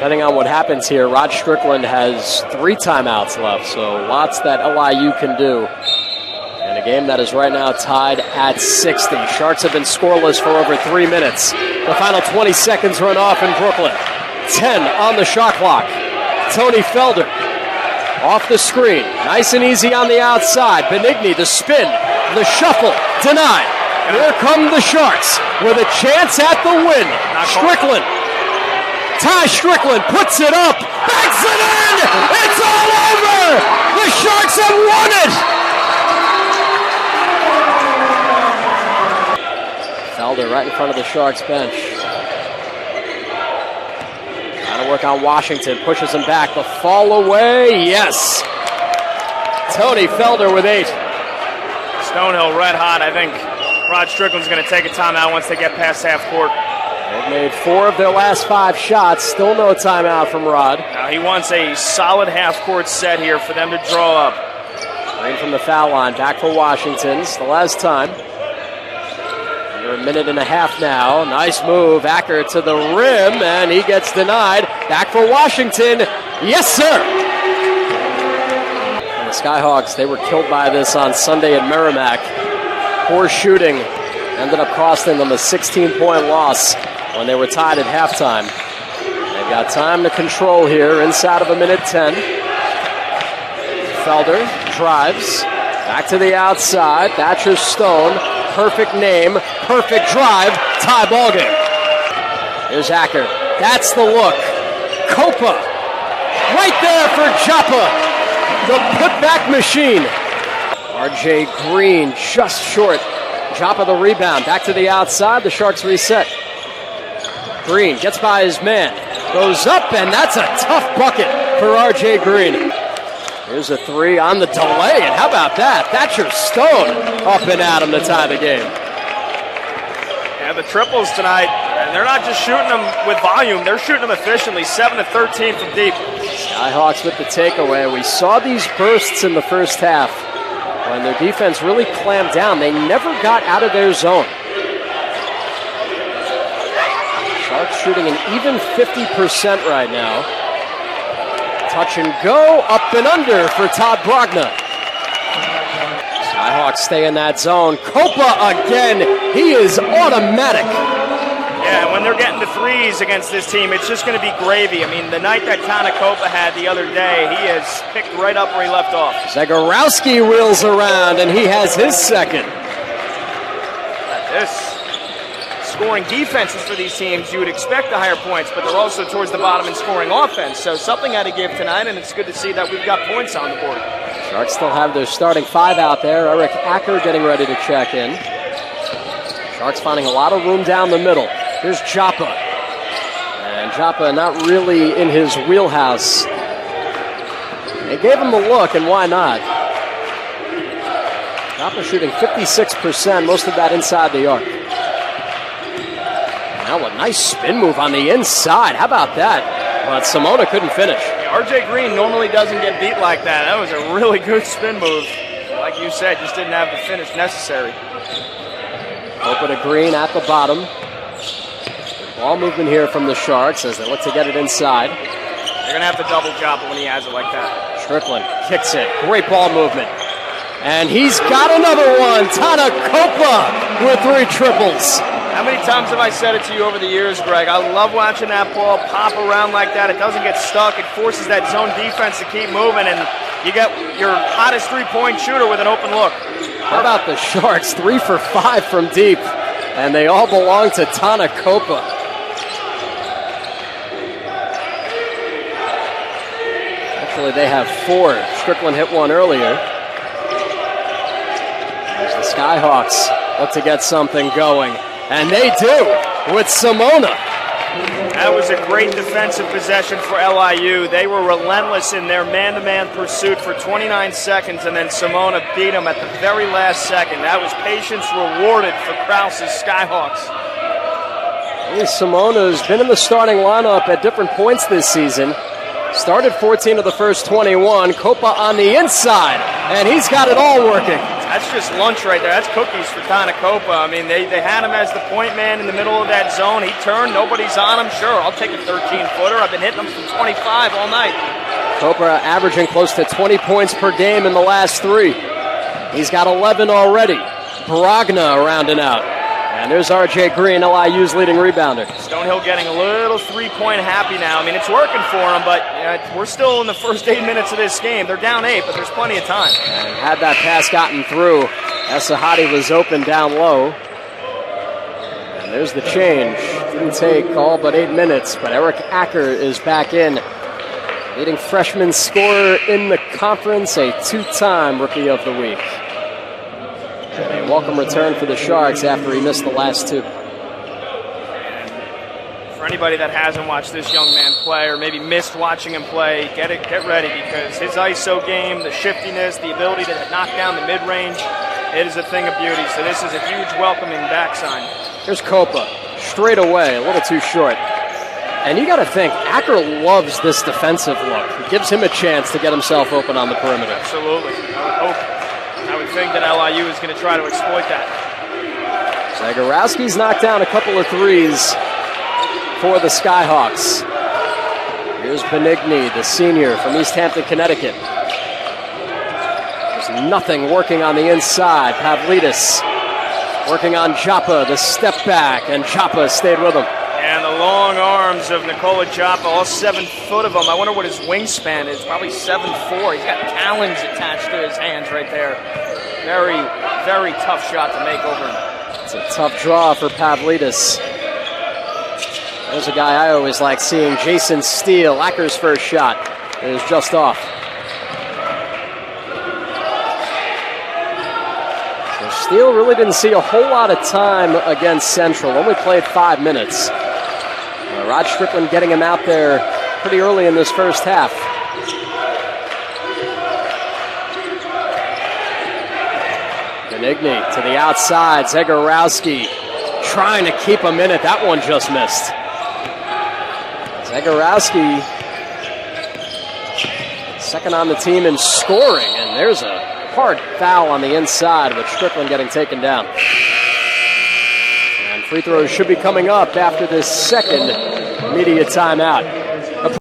Depending on what happens here, Rod Strickland has 3 timeouts left, so lots that LIU can do. In a game that is right now tied at 60. Sharks have been scoreless for over 3 minutes. The final 20 seconds run off in Brooklyn. 10 on the shot clock. Tony Felder off the screen. Nice and easy on the outside. Benigni, the spin, the shuffle, denied. Here come the Sharks with a chance at the win. Strickland. Ty Strickland puts it up. Backs it in. It's all over. The Sharks have won it. Felder right in front of the Sharks bench. Trying to work on Washington. Pushes him back. The fall away. Yes. Tony Felder with 8. Stonehill red hot. I think Rod Strickland's going to take a timeout once they get past half court. They've made 4 of their last 5 shots. Still no timeout from Rod. Now he wants a solid half court set here for them to draw up. Green from the foul line. Back for Washington. Still has time. Under a minute and a half now. Nice move. Acker to the rim, and he gets denied. Back for Washington. Yes, sir. And the Skyhawks, they were killed by this on Sunday at Merrimack. Poor shooting ended up costing them a 16-point loss when they were tied at halftime. They've got time to control here inside of a minute 10. Felder drives back to the outside. Thatcher Stone, perfect name, perfect drive, tie ball game. Here's Acker. That's the look. Copa right there for Joppa, the putback machine. RJ Green just short. Joppa the rebound. Back to the outside. The Sharks reset. Green gets by his man. Goes up, and that's a tough bucket for RJ Green. Here's a 3 on the delay, and how about that? Thatcher Stone up and at him to tie the game. Yeah, the triples tonight, they're not just shooting them with volume. They're shooting them efficiently. 7 of 13 from deep. Skyhawks with the takeaway. We saw these bursts in the first half. When their defense really clamped down, they never got out of their zone. Sharks shooting an even 50% right now. Touch and go, up and under for Todd Brogna. Skyhawks stay in that zone. Copa again, he is automatic. Yeah, when they're getting the threes against this team, it's just going to be gravy. I mean, the night that Tana Copa had the other day, he has picked right up where he left off. Zagorowski wheels around, and he has his second. This scoring defenses for these teams, you would expect the higher points, but they're also towards the bottom in scoring offense. So something had to give tonight, and it's good to see that we've got points on the board. Sharks still have their starting 5 out there. Eric Acker getting ready to check in. Sharks finding a lot of room down the middle. Here's Joppa. And Joppa not really in his wheelhouse. They gave him the look, and why not? Joppa shooting 56%, most of that inside the arc. Now a nice spin move on the inside. How about that? But Simona couldn't finish. RJ Green normally doesn't get beat like that. That was a really good spin move. Like you said, just didn't have the finish necessary. Open to Green at the bottom. Ball movement here from the Sharks as they look to get it inside. They're going to have to double Joppa when he has it like that. Strickland kicks it. Great ball movement. And he's got another one. Tana Copa with 3 triples. How many times have I said it to you over the years, Greg? I love watching that ball pop around like that. It doesn't get stuck. It forces that zone defense to keep moving, and you get your hottest 3-point shooter with an open look. How about the Sharks? 3 for 5 from deep, and they all belong to Tana Copa. Actually, they have 4. Strickland hit one earlier. There's the Skyhawks. Look to get something going. And they do with Simona. That was a great defensive possession for LIU. They were relentless in their man-to-man pursuit for 29 seconds, and then Simona beat them at the very last second. That was patience rewarded for Krause's Skyhawks. Simona's been in the starting lineup at different points this season. Started 14 of the first 21. Copa on the inside, and he's got it all working. That's just lunch right there. That's cookies for Tanacopa. I mean, they had him as the point man in the middle of that zone. He turned. Nobody's on him. Sure, I'll take a 13-footer. I've been hitting them from 25 all night. Copa averaging close to 20 points per game in the last 3. He's got 11 already. Brogna rounding out. And there's R.J. Green, LIU's leading rebounder. Stonehill getting a little three-point happy now. I mean, it's working for him, but we're still in the first 8 minutes of this game. They're down 8, but there's plenty of time. And had that pass gotten through, Esahati was open down low. And there's the change. Didn't take all but 8 minutes, but Eric Acker is back in. Leading freshman scorer in the conference, a 2-time Rookie of the Week. And a welcome return for the Sharks after he missed the last 2. For anybody that hasn't watched this young man play or maybe missed watching him play, get ready, because his ISO game, the shiftiness, the ability to knock down the mid-range, it is a thing of beauty. So this is a huge welcoming back sign. Here's Copa, straight away, a little too short. And you got to think, Acker loves this defensive look. It gives him a chance to get himself open on the perimeter. Absolutely. I would think that LIU is going to try to exploit that. Zagorowski's knocked down a couple of threes for the Skyhawks. Here's Benigni, the senior from East Hampton, Connecticut. There's nothing working on the inside. Pavlidis working on Joppa, the step back, and Joppa stayed with him. And the long arms of Nikola Joppa, all 7 foot of him. I wonder what his wingspan is. Probably 7'4". He's got talons attached to his hands right there. Very, very tough shot to make over him. It's a tough draw for Pavlidis. There's a guy I always like seeing, Jason Steele. Acker's first shot is just off. So Steele really didn't see a whole lot of time against Central. Only played 5 minutes. Rod Strickland getting him out there pretty early in this first half. Benigni to the outside. Zagorowski trying to keep him in it. That one just missed. Zagorowski, second on the team in scoring, and there's a hard foul on the inside with Strickland getting taken down. And free throws should be coming up after this second media timeout.